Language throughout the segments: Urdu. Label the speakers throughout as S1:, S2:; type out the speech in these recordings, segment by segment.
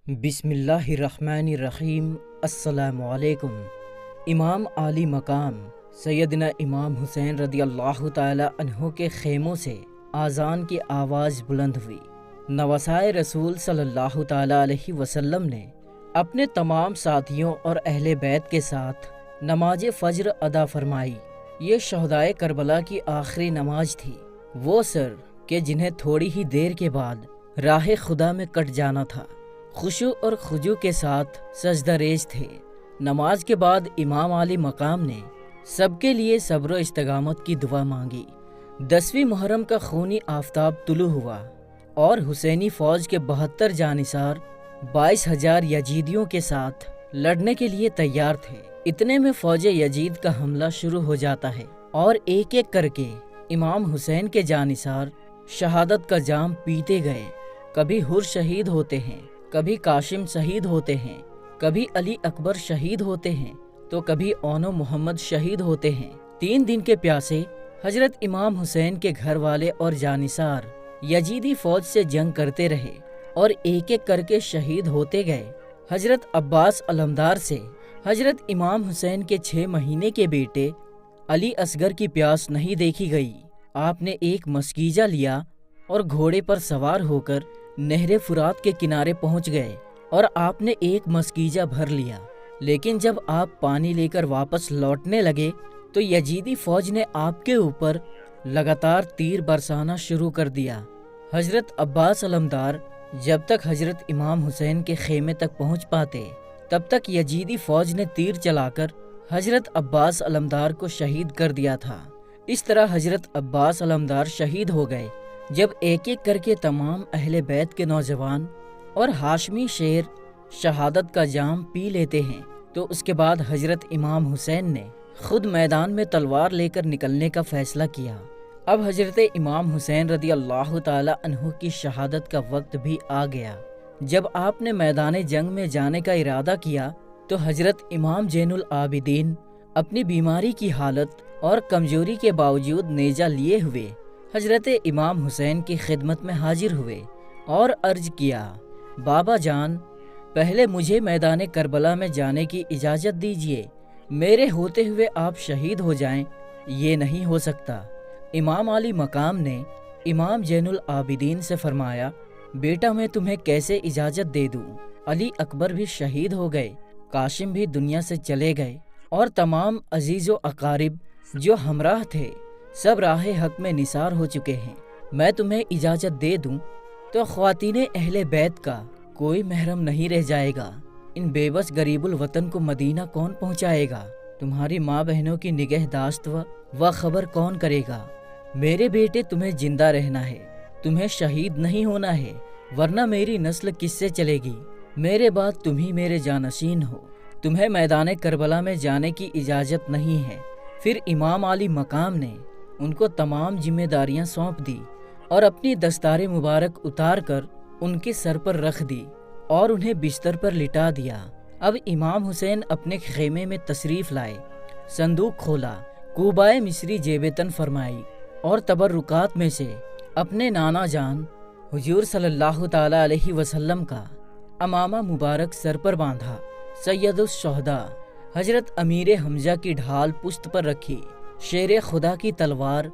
S1: بسم اللہ الرحمن الرحیم۔ السلام علیکم۔ امام عالی مقام سیدنا امام حسین رضی اللہ تعالی عنہ کے خیموں سے اذان کی آواز بلند ہوئی۔ نواسائے رسول صلی اللہ تعالی علیہ وسلم نے اپنے تمام ساتھیوں اور اہل بیت کے ساتھ نماز فجر ادا فرمائی۔ یہ شہدائے کربلا کی آخری نماز تھی، وہ سر کہ جنہیں تھوڑی ہی دیر کے بعد راہ خدا میں کٹ جانا تھا، خشوع اور خضوع کے ساتھ سجدہ ریز تھے۔ نماز کے بعد امام عالی مقام نے سب کے لیے صبر و استقامت کی دعا مانگی۔ 10ویں محرم کا خونی آفتاب طلوع ہوا اور حسینی فوج کے 72 جانثار 22,000 یزیدیوں کے ساتھ لڑنے کے لیے تیار تھے۔ اتنے میں فوج یزید کا حملہ شروع ہو جاتا ہے اور ایک ایک کر کے امام حسین کے جانثار شہادت کا جام پیتے گئے۔ کبھی حر شہید ہوتے ہیں، کبھی قاسم شہید ہوتے ہیں، کبھی علی اکبر شہید ہوتے ہیں تو کبھی اونو محمد شہید ہوتے ہیں۔ 3 دن کے پیاسے حضرت امام حسین کے گھر والے اور جانثار یزیدی فوج سے جنگ کرتے رہے اور ایک ایک کر کے شہید ہوتے گئے۔ حضرت عباس علمدار سے حضرت امام حسین کے 6 مہینے کے بیٹے علی اصغر کی پیاس نہیں دیکھی گئی۔ آپ نے ایک مسکیجہ لیا اور گھوڑے پر سوار ہو کر نہر فرات کے کنارے پہنچ گئے اور آپ نے ایک مسکیجہ بھر لیا، لیکن جب آپ پانی لے کر واپس لوٹنے لگے تو یزیدی فوج نے آپ کے اوپر لگاتار تیر برسانا شروع کر دیا۔ حضرت عباس علمدار جب تک حضرت امام حسین کے خیمے تک پہنچ پاتے تب تک یزیدی فوج نے تیر چلا کر حضرت عباس علمدار کو شہید کر دیا تھا۔ اس طرح حضرت عباس علمدار شہید ہو گئے۔ جب ایک ایک کر کے تمام اہل بیت کے نوجوان اور ہاشمی شیر شہادت کا جام پی لیتے ہیں تو اس کے بعد حضرت امام حسین نے خود میدان میں تلوار لے کر نکلنے کا فیصلہ کیا۔ اب حضرت امام حسین رضی اللہ تعالی عنہ کی شہادت کا وقت بھی آ گیا۔ جب آپ نے میدان جنگ میں جانے کا ارادہ کیا تو حضرت امام زین العابدین اپنی بیماری کی حالت اور کمزوری کے باوجود نیزہ لیے ہوئے حضرت امام حسین کی خدمت میں حاضر ہوئے اور عرض کیا، بابا جان، پہلے مجھے میدان کربلا میں جانے کی اجازت دیجیے، میرے ہوتے ہوئے آپ شہید ہو جائیں، یہ نہیں ہو سکتا۔ امام عالی مقام نے امام زین العابدین سے فرمایا، بیٹا میں تمہیں کیسے اجازت دے دوں؟ علی اکبر بھی شہید ہو گئے، قاسم بھی دنیا سے چلے گئے اور تمام عزیز و اقارب جو ہمراہ تھے سب راہ حق میں نثار ہو چکے ہیں۔ میں تمہیں اجازت دے دوں تو خواتین اہل بیت کا کوئی محرم نہیں رہ جائے گا۔ ان بے بس غریب الوطن کو مدینہ کون پہنچائے گا؟ تمہاری ماں بہنوں کی نگہداشت و خبر کون کرے گا؟ میرے بیٹے، تمہیں زندہ رہنا ہے، تمہیں شہید نہیں ہونا ہے، ورنہ میری نسل کس سے چلے گی؟ میرے بعد تم ہی میرے جانشین ہو، تمہیں میدان کربلا میں جانے کی اجازت نہیں ہے۔ پھر امام عالی مقام نے ان کو تمام ذمہ داریاں سونپ دی اور اپنی دستار مبارک اتار کر ان کے سر پر رکھ دی اور انہیں بستر پر لٹا دیا۔ اب امام حسین اپنے خیمے میں تشریف لائے، صندوق کھولا، کوبائے مصری جیبتن فرمائی اور تبرکات میں سے اپنے نانا جان حضور صلی اللہ تعالی علیہ وسلم کا امامہ مبارک سر پر باندھا، سید الشہداء حضرت امیر حمزہ کی ڈھال پشت پر رکھی، شیر خدا کی تلوار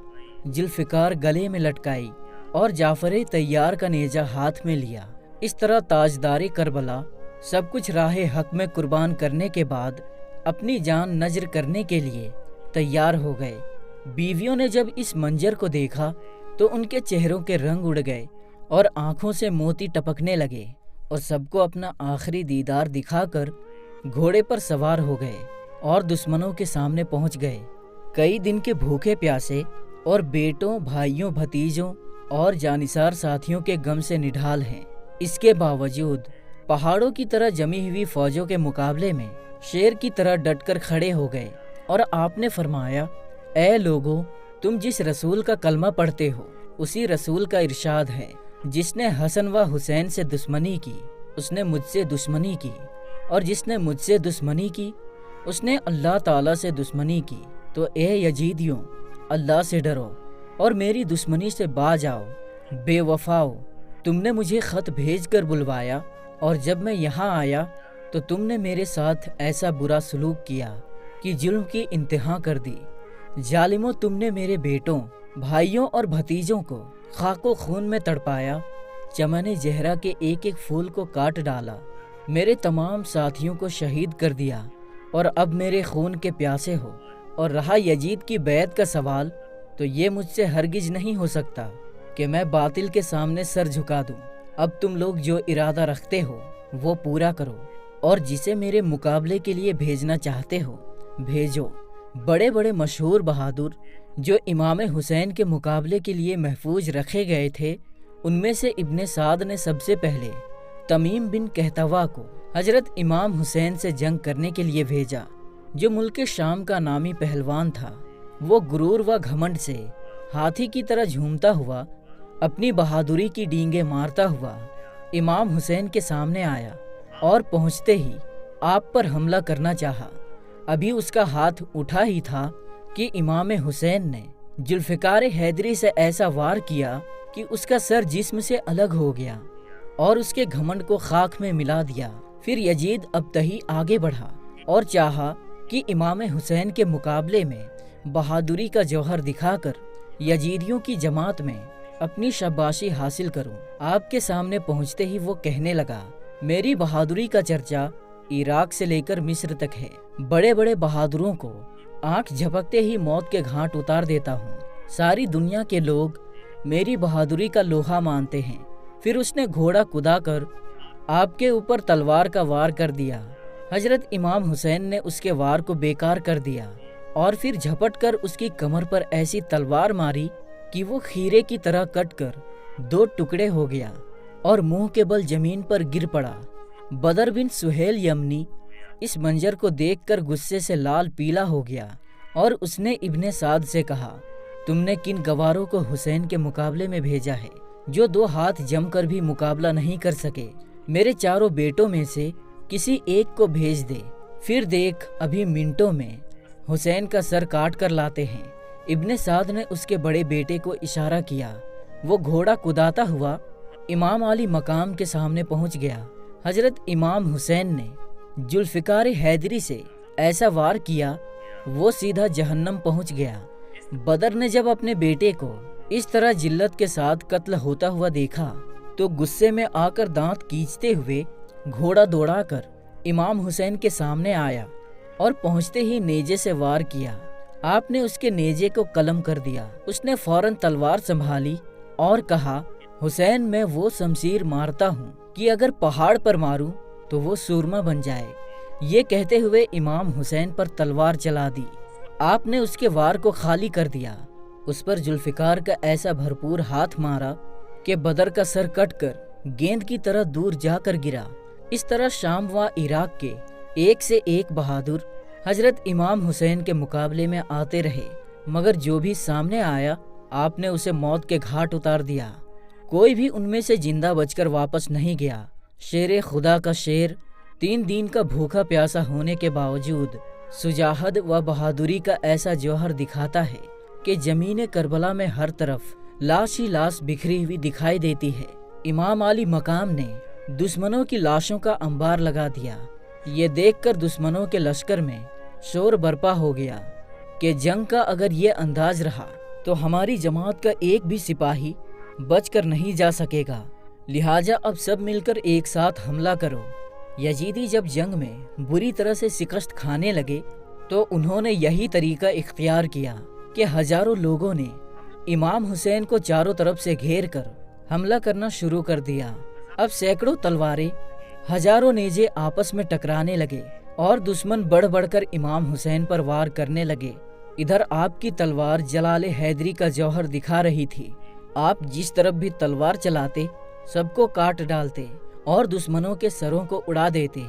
S1: ذوالفقار گلے میں لٹکائی اور جعفر طیار کا نیزہ ہاتھ میں لیا۔ اس طرح تاجدار کربلا سب کچھ راہ حق میں قربان کرنے کے بعد اپنی جان نذر کرنے کے لیے تیار ہو گئے۔ بیویوں نے جب اس منظر کو دیکھا تو ان کے چہروں کے رنگ اڑ گئے اور آنکھوں سے موتی ٹپکنے لگے اور سب کو اپنا آخری دیدار دکھا کر گھوڑے پر سوار ہو گئے اور دشمنوں کے سامنے پہنچ گئے۔ کئی دن کے بھوکے پیاسے اور بیٹوں، بھائیوں، بھتیجوں اور جانثار ساتھیوں کے غم سے نڈھال ہیں۔ اس کے باوجود پہاڑوں کی طرح جمی ہوئی فوجوں کے مقابلے میں شیر کی طرح ڈٹ کر کھڑے ہو گئے اور آپ نے فرمایا، اے لوگو، تم جس رسول کا کلمہ پڑھتے ہو اسی رسول کا ارشاد ہے، جس نے حسن و حسین سے دشمنی کی اس نے مجھ سے دشمنی کی، اور جس نے مجھ سے دشمنی کی اس نے اللہ تعالیٰ سے دشمنی کی۔ تو اے یزیدیوں، اللہ سے ڈرو اور میری دشمنی سے باز آؤ۔ بے وفاؤ، تم نے مجھے خط بھیج کر بلوایا اور جب میں یہاں آیا تو تم نے میرے ساتھ ایسا برا سلوک کیا کہ ظلم کی انتہا کر دی۔ ظالموں، تم نے میرے بیٹوں، بھائیوں اور بھتیجوں کو خاک و خون میں تڑپایا، چمن زہرا کے ایک ایک پھول کو کاٹ ڈالا، میرے تمام ساتھیوں کو شہید کر دیا، اور اب میرے خون کے پیاسے ہو۔ اور رہا یزید کی بیعت کا سوال، تو یہ مجھ سے ہرگز نہیں ہو سکتا کہ میں باطل کے سامنے سر جھکا دوں۔ اب تم لوگ جو ارادہ رکھتے ہو وہ پورا کرو، اور جسے میرے مقابلے کے لیے بھیجنا چاہتے ہو بھیجو۔ بڑے بڑے مشہور بہادر جو امام حسین کے مقابلے کے لیے محفوظ رکھے گئے تھے، ان میں سے ابن سعد نے سب سے پہلے تمیم بن کہتوا کو حضرت امام حسین سے جنگ کرنے کے لیے بھیجا، جو ملک شام کا نامی پہلوان تھا۔ وہ غرور و گھمنڈ سے ہاتھی کی طرح جھومتا ہوا، اپنی بہادری کی ڈینگیں مارتا ہوا امام حسین کے سامنے آیا، اور پہنچتے ہی آپ پر حملہ کرنا چاہا۔ ابھی اس کا ہاتھ اٹھا ہی تھا کہ امام حسین نے ذوالفقار حیدری سے ایسا وار کیا کہ اس کا سر جسم سے الگ ہو گیا اور اس کے گھمنڈ کو خاک میں ملا دیا۔ پھر یزید ابتہی آگے بڑھا اور چاہا کہ امام حسین کے مقابلے میں بہادری کا جوہر دکھا کر یزیدیوں کی جماعت میں اپنی شاباشی حاصل کروں۔ آپ کے سامنے پہنچتے ہی وہ کہنے لگا، میری بہادری کا چرچا عراق سے لے کر مصر تک ہے۔ بڑے بڑے بہادروں کو آنکھ جھپکتے ہی موت کے گھاٹ اتار دیتا ہوں۔ ساری دنیا کے لوگ میری بہادری کا لوہا مانتے ہیں۔ پھر اس نے گھوڑا کدا کر آپ کے اوپر تلوار کا وار کر دیا۔ حضرت امام حسین نے اس کے وار کو بیکار کر دیا، اور پھر جھپٹ کر اس کی کمر پر ایسی تلوار ماری کہ وہ کھیرے کی طرح کٹ کر دو ٹکڑے ہو گیا اور منہ کے بل زمین پر گر پڑا۔ بدر بن سہیل یمنی اس منظر کو دیکھ کر غصے سے لال پیلا ہو گیا، اور اس نے ابن سعد سے کہا، تم نے کن گواروں کو حسین کے مقابلے میں بھیجا ہے جو دو ہاتھ جم کر بھی مقابلہ نہیں کر سکے؟ میرے چاروں بیٹوں میں سے کسی ایک کو بھیج دے، پھر دیکھ ابھی منٹوں میں حسین کا سر کاٹ کر لاتے ہیں۔ ابن سعد نے اس کے بڑے بیٹے کو اشارہ کیا۔ وہ گھوڑا کداتا ہوا امام علی مقام کے سامنے پہنچ گیا۔ حضرت امام حسین نے ذوالفقار حیدری سے ایسا وار کیا، وہ سیدھا جہنم پہنچ گیا۔ بدر نے جب اپنے بیٹے کو اس طرح ذلت کے ساتھ قتل ہوتا ہوا دیکھا تو غصے میں آ کر دانت کیچتے ہوئے گھوڑا دوڑا کر امام حسین کے سامنے آیا، اور پہنچتے ہی نیزے سے وار کیا۔ آپ نے اس کے نیزے کو قلم کر دیا۔ اس نے فوراً تلوار سنبھالی اور کہا، حسین، میں وہ شمشیر مارتا ہوں کہ اگر پہاڑ پر ماروں تو وہ سورما بن جائے۔ یہ کہتے ہوئے امام حسین پر تلوار چلا دی۔ آپ نے اس کے وار کو خالی کر دیا۔ اس پر ذوالفقار کا ایسا بھرپور ہاتھ مارا کہ بدر کا سر کٹ کر گیند کی طرح دور جا کر گرا۔ اس طرح شام و عراق کے ایک سے ایک بہادر حضرت امام حسین کے مقابلے میں آتے رہے، مگر جو بھی سامنے آیا آپ نے اسے موت کے گھاٹ اتار دیا۔ کوئی بھی ان میں سے زندہ بچ کر واپس نہیں گیا۔ شیر خدا کا شیر 3 دن کا بھوکا پیاسا ہونے کے باوجود شجاعت و بہادری کا ایسا جوہر دکھاتا ہے کہ زمین کربلا میں ہر طرف لاش ہی لاش بکھری ہوئی دکھائی دیتی ہے۔ امام علی مقام نے دشمنوں کی لاشوں کا انبار لگا دیا۔ یہ دیکھ کر دشمنوں کے لشکر میں شور برپا ہو گیا کہ جنگ کا اگر یہ انداز رہا تو ہماری جماعت کا ایک بھی سپاہی بچ کر نہیں جا سکے گا، لہٰذا اب سب مل کر ایک ساتھ حملہ کرو۔ یزیدی جب جنگ میں بری طرح سے شکست کھانے لگے تو انہوں نے یہی طریقہ اختیار کیا کہ ہزاروں لوگوں نے امام حسین کو چاروں طرف سے گھیر کر حملہ کرنا شروع کر دیا۔ اب سینکڑوں تلواریں، ہزاروں نیزے آپس میں ٹکرانے لگے اور دشمن بڑھ بڑھ کر امام حسین پر وار کرنے لگے۔ ادھر آپ کی تلوار جلال حیدری کا جوہر دکھا رہی تھی۔ آپ جس طرف بھی تلوار چلاتے سب کو کاٹ ڈالتے اور دشمنوں کے سروں کو اڑا دیتے۔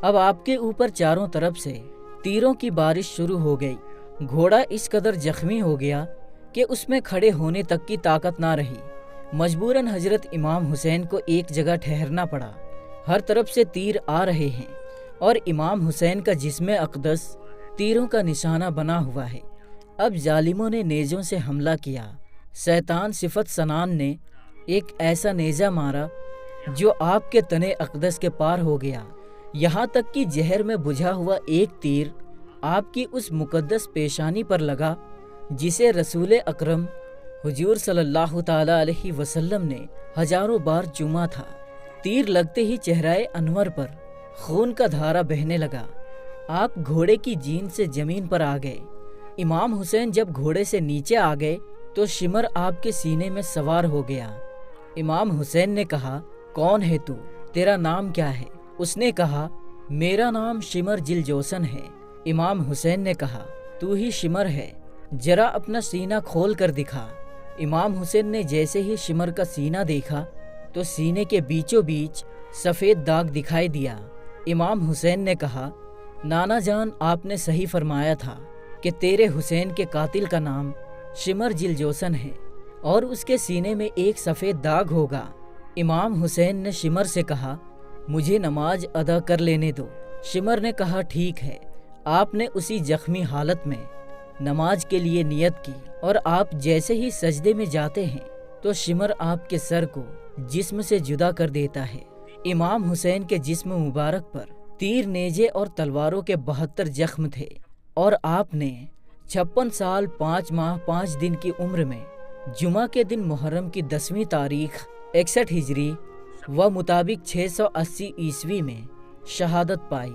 S1: اب آپ کے اوپر چاروں طرف سے تیروں کی بارش شروع ہو گئی۔ گھوڑا اس قدر زخمی ہو گیا کہ اس میں کھڑے ہونے تک کی طاقت نہ رہی۔ مجبوراً حضرت امام حسین کو ایک جگہ ٹھہرنا پڑا۔ ہر طرف سے تیر آ رہے ہیں اور امام حسین کا جسم اقدس تیروں کا نشانہ بنا ہوا ہے۔ اب ظالموں نے نیزوں سے حملہ کیا۔ شیطان صفت سنان نے ایک ایسا نیزہ مارا جو آپ کے تنے اقدس کے پار ہو گیا، یہاں تک کہ زہر میں بجھا ہوا ایک تیر آپ کی اس مقدس پیشانی پر لگا جسے رسول اکرم حضور صلی اللہ تعالی علیہ وسلم نے ہزاروں بار چوما تھا۔ تیر لگتے ہی چہرہ انور پر خون کا دھارا بہنے لگا۔ آپ گھوڑے کی جین سے زمین پر آ گئے۔ امام حسین جب گھوڑے سے نیچے آ گئے تو شمر آپ کے سینے میں سوار ہو گیا۔ امام حسین نے کہا، کون ہے تو؟ تیرا نام کیا ہے؟ اس نے کہا، میرا نام شمر جل جوسن ہے۔ امام حسین نے کہا، تو ہی شمر ہے، ذرا اپنا سینہ کھول کر دکھا۔ امام حسین نے جیسے ہی شمر کا سینہ دیکھا تو سینے کے بیچوں بیچ سفید داغ دکھائی دیا۔ امام حسین نے کہا، نانا جان، آپ نے صحیح فرمایا تھا کہ تیرے حسین کے قاتل کا نام شمر جل جوسن ہے اور اس کے سینے میں ایک سفید داغ ہوگا۔ امام حسین نے شمر سے کہا، مجھے نماز ادا کر لینے دو۔ شمر نے کہا، ٹھیک ہے۔ آپ نے اسی زخمی حالت میں نماز کے لیے نیت کی اور آپ جیسے ہی سجدے میں جاتے ہیں تو شمر آپ کے سر کو جسم سے جدا کر دیتا ہے۔ امام حسین کے جسم مبارک پر تیر، نیزے اور تلواروں کے 72 زخم تھے اور آپ نے 56 سال 5 ماہ 5 دن کی عمر میں جمعہ کے دن محرم کی 10ویں تاریخ 61 ہجری و مطابق 680 عیسوی میں شہادت پائی۔